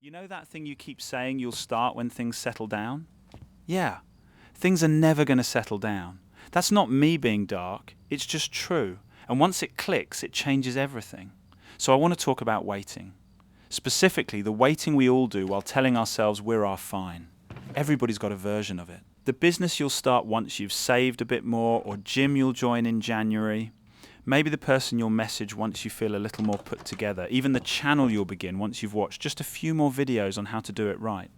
You know that thing you keep saying you'll start when things settle down? Yeah, things are never going to settle down. That's not me being dark, it's just true. And once it clicks, it changes everything. So I want to talk about waiting. Specifically, the waiting we all do while telling ourselves we're our fine. Everybody's got a version of it. The business you'll start once you've saved a bit more, or gym you'll join in January. Maybe the person you'll message once you feel a little more put together. Even the channel you'll begin once you've watched just a few more videos on how to do it right.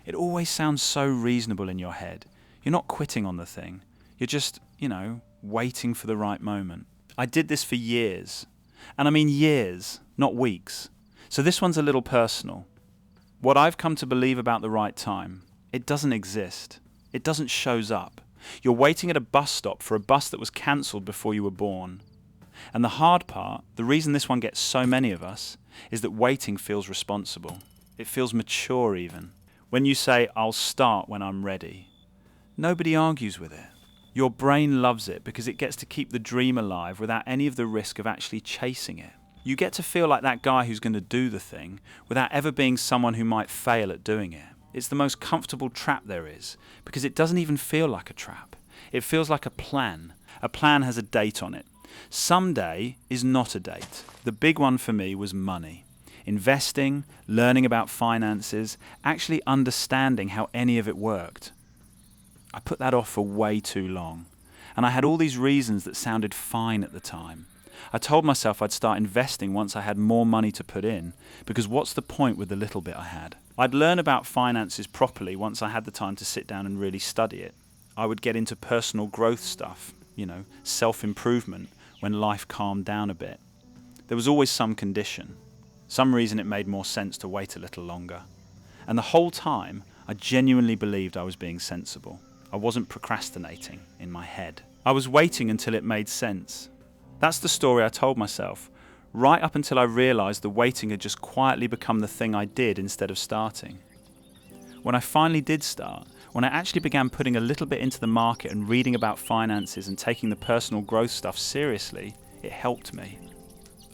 It always sounds so reasonable in your head. You're not quitting on the thing. You're just, waiting for the right moment. I did this for years. And I mean years, not weeks. So this one's a little personal. What I've come to believe about the right time, it doesn't exist. It doesn't shows up. You're waiting at a bus stop for a bus that was cancelled before you were born. And the hard part, the reason this one gets so many of us, is that waiting feels responsible. It feels mature even. When you say, I'll start when I'm ready, nobody argues with it. Your brain loves it because it gets to keep the dream alive without any of the risk of actually chasing it. You get to feel like that guy who's going to do the thing without ever being someone who might fail at doing it. It's the most comfortable trap there is because it doesn't even feel like a trap. It feels like a plan. A plan has a date on it. Someday is not a date. The big one for me was money. Investing, learning about finances, actually understanding how any of it worked. I put that off for way too long. And I had all these reasons that sounded fine at the time. I told myself I'd start investing once I had more money to put in, because what's the point with the little bit I had? I'd learn about finances properly once I had the time to sit down and really study it. I would get into personal growth stuff, self-improvement, when life calmed down a bit. There was always some condition. Some reason it made more sense to wait a little longer. And the whole time, I genuinely believed I was being sensible. I wasn't procrastinating in my head. I was waiting until it made sense. That's the story I told myself, right up until I realised the waiting had just quietly become the thing I did instead of starting. When I finally did start, when I actually began putting a little bit into the market and reading about finances and taking the personal growth stuff seriously, it helped me.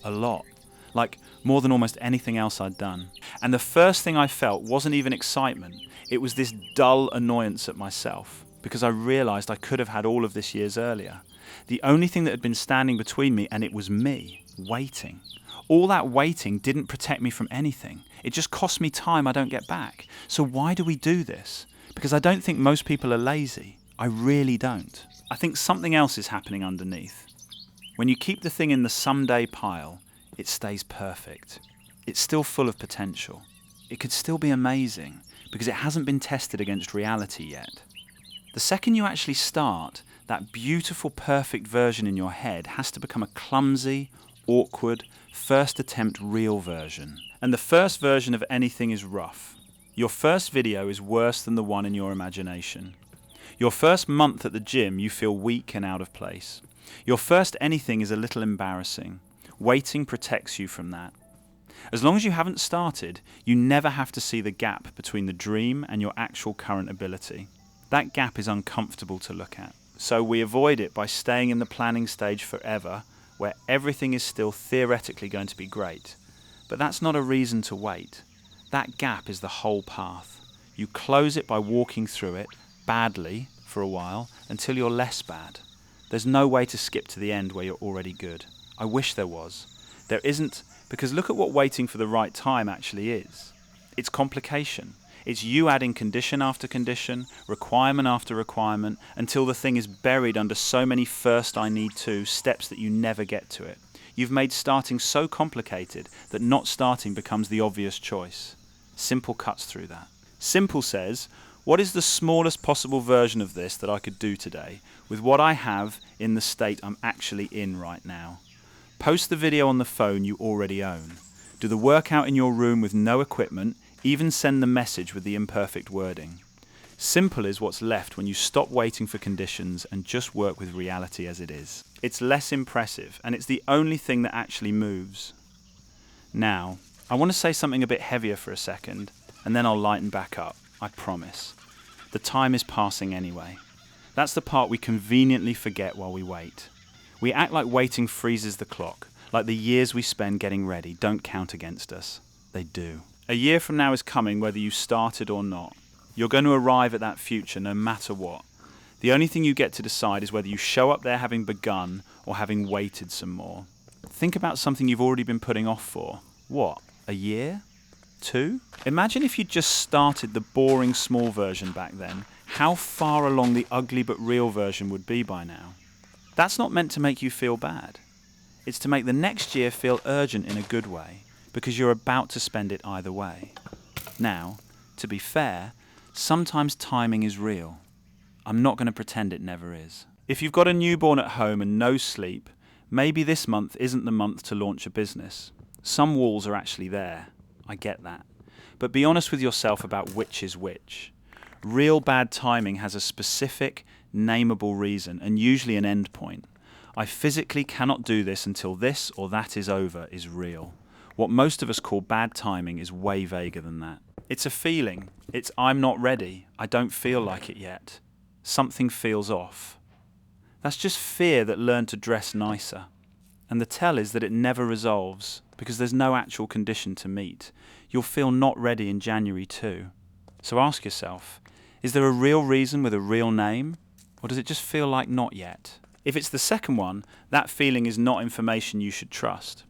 A lot. Like more than almost anything else I'd done. And the first thing I felt wasn't even excitement. It was this dull annoyance at myself, because I realised I could have had all of this years earlier. The only thing that had been standing between me and it was me, waiting. All that waiting didn't protect me from anything. It just cost me time I don't get back. So why do we do this? Because I don't think most people are lazy. I really don't. I think something else is happening underneath. When you keep the thing in the someday pile, it stays perfect. It's still full of potential. It could still be amazing because it hasn't been tested against reality yet. The second you actually start, that beautiful, perfect version in your head has to become a clumsy, awkward, first attempt real version. And the first version of anything is rough. Your first video is worse than the one in your imagination. Your first month at the gym, you feel weak and out of place. Your first anything is a little embarrassing. Waiting protects you from that. As long as you haven't started, you never have to see the gap between the dream and your actual current ability. That gap is uncomfortable to look at. So we avoid it by staying in the planning stage forever, where everything is still theoretically going to be great. But that's not a reason to wait. That gap is the whole path. You close it by walking through it, badly, for a while, until you're less bad. There's no way to skip to the end where you're already good. I wish there was. There isn't, because look at what waiting for the right time actually is. It's complication. It's you adding condition after condition, requirement after requirement, until the thing is buried under so many first I need to steps that you never get to it. You've made starting so complicated that not starting becomes the obvious choice. Simple cuts through that. Simple says, what is the smallest possible version of this that I could do today with what I have in the state I'm actually in right now? Post the video on the phone you already own. Do the workout in your room with no equipment, even send the message with the imperfect wording. Simple is what's left when you stop waiting for conditions and just work with reality as it is. It's less impressive, and it's the only thing that actually moves. Now, I want to say something a bit heavier for a second, and then I'll lighten back up, I promise. The time is passing anyway. That's the part we conveniently forget while we wait. We act like waiting freezes the clock, like the years we spend getting ready don't count against us. They do. A year from now is coming whether you started or not. You're going to arrive at that future no matter what. The only thing you get to decide is whether you show up there having begun or having waited some more. Think about something you've already been putting off for. What, a year? 2? Imagine if you'd just started the boring small version back then, how far along the ugly but real version would be by now. That's not meant to make you feel bad. It's to make the next year feel urgent in a good way, because you're about to spend it either way. Now, to be fair, sometimes timing is real. I'm not going to pretend it never is. If you've got a newborn at home and no sleep, maybe this month isn't the month to launch a business. Some walls are actually there. I get that. But be honest with yourself about which is which. Real bad timing has a specific, nameable reason and usually an end point. I physically cannot do this until this or that is over is real. What most of us call bad timing is way vaguer than that. It's a feeling. It's I'm not ready. I don't feel like it yet. Something feels off. That's just fear that learned to dress nicer. And the tell is that it never resolves because there's no actual condition to meet. You'll feel not ready in January too. So ask yourself, is there a real reason with a real name? Or does it just feel like not yet? If it's the second one, that feeling is not information you should trust.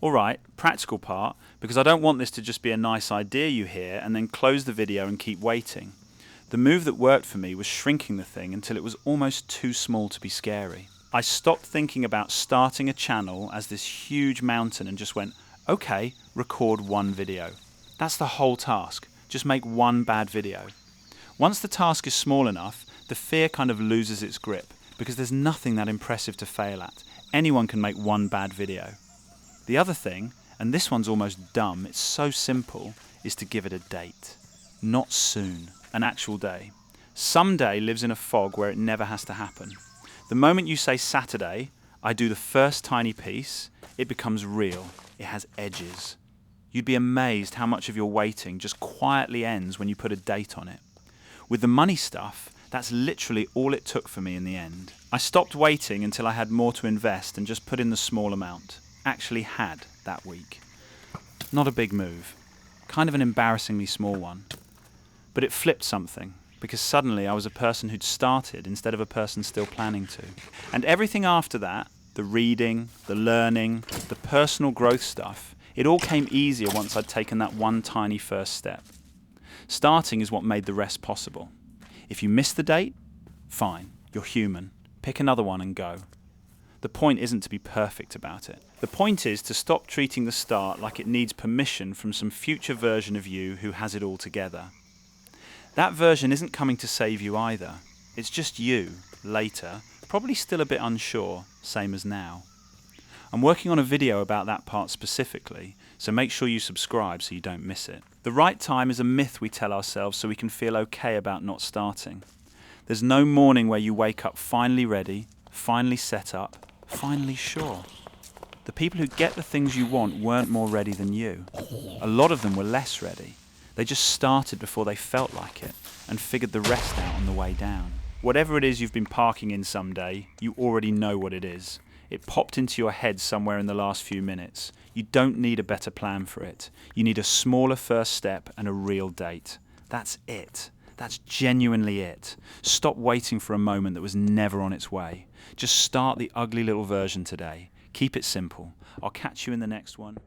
Alright, practical part, because I don't want this to just be a nice idea you hear and then close the video and keep waiting. The move that worked for me was shrinking the thing until it was almost too small to be scary. I stopped thinking about starting a channel as this huge mountain and just went, okay, record one video. That's the whole task. Just make one bad video. Once the task is small enough, the fear kind of loses its grip because there's nothing that impressive to fail at. Anyone can make one bad video. The other thing, and this one's almost dumb, it's so simple, is to give it a date. Not soon. An actual day. Someday lives in a fog where it never has to happen. The moment you say Saturday, I do the first tiny piece, it becomes real. It has edges. You'd be amazed how much of your waiting just quietly ends when you put a date on it. With the money stuff, that's literally all it took for me in the end. I stopped waiting until I had more to invest and just put in the small amount. Actually had that week. Not a big move. Kind of an embarrassingly small one. But it flipped something, because suddenly I was a person who'd started instead of a person still planning to. And everything after that, the reading, the learning, the personal growth stuff, it all came easier once I'd taken that one tiny first step. Starting is what made the rest possible. If you miss the date, fine, you're human. Pick another one and go. The point isn't to be perfect about it. The point is to stop treating the start like it needs permission from some future version of you who has it all together. That version isn't coming to save you either. It's just you, later, probably still a bit unsure, same as now. I'm working on a video about that part specifically, so make sure you subscribe so you don't miss it. The right time is a myth we tell ourselves so we can feel okay about not starting. There's no morning where you wake up finally ready, finally set up, finally sure. The people who get the things you want weren't more ready than you. A lot of them were less ready. They just started before they felt like it and figured the rest out on the way down. Whatever it is you've been parking in someday, you already know what it is. It popped into your head somewhere in the last few minutes. You don't need a better plan for it. You need a smaller first step and a real date. That's it. That's genuinely it. Stop waiting for a moment that was never on its way. Just start the ugly little version today. Keep it simple. I'll catch you in the next one.